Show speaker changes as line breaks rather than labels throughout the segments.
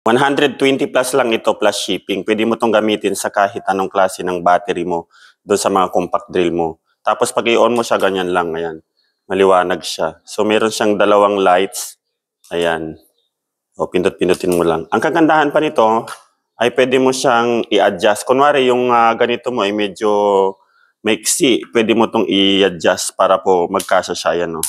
120 plus lang ito plus shipping. Pwede mo itong gamitin sa kahit anong klase ng battery mo doon sa mga compact drill mo. Tapos pag i-on mo siya, ganyan lang. Ayan. Maliwanag siya. So meron siyang dalawang lights. Ayan. O pindot-pindutin mo lang. Ang kagandahan pa nito ay pwede mo siyang i-adjust. Kunwari yung ganito mo ay medyo maiksi. Pwede mo itong i-adjust para po magkasya siya. Ayan, no?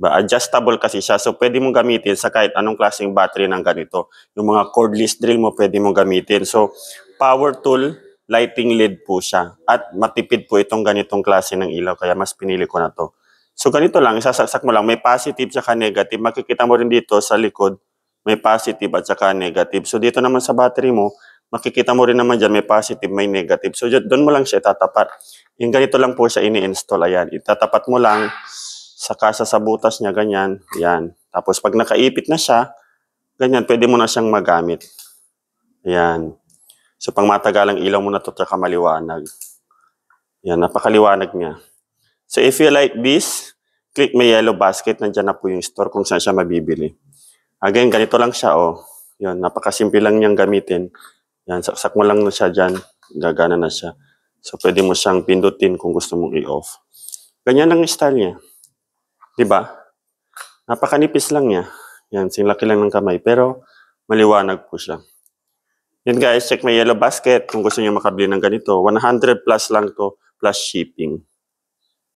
Adjustable kasi siya. So, pwede mong gamitin sa kahit anong klaseng battery ng ganito. Yung mga cordless drill mo, pwede mong gamitin. So, power tool, lighting LED po siya. At matipid po itong ganitong klase ng ilaw. Kaya mas pinili ko na to. So, ganito lang. Isasaksak mo lang. May positive at negative. Makikita mo rin dito sa likod, may positive at saka negative. So, dito naman sa battery mo, makikita mo rin naman dyan, may positive, may negative. So, doon mo lang siya itatapat. Yung ganito lang po siya ini-install. Ayan. Itatapat mo lang sa kasa sa butas niya, ganyan, yan. Tapos pag nakaipit na siya, ganyan, pwede mo na siyang magamit. Yan. So pang matagalang ilaw mo na ito, tsaka maliwanag. Yan, napakaliwanag niya. So if you like this, click may yellow basket, nandyan na po yung store kung saan siya mabibili. Again, ganito lang siya, oh. Yan, napakasimple lang niyang gamitin. Yan, saksak mo lang na siya dyan, gagana na siya. So pwede mo siyang pindutin kung gusto mong i-off. Ganyan lang yung style niya. Diba? Napakanipis lang niya. Yan, singlaki lang ng kamay. Pero, maliwanag po siya. Yan guys, check my yellow basket kung gusto niyo makabili ng ganito. 100 plus lang to, plus shipping.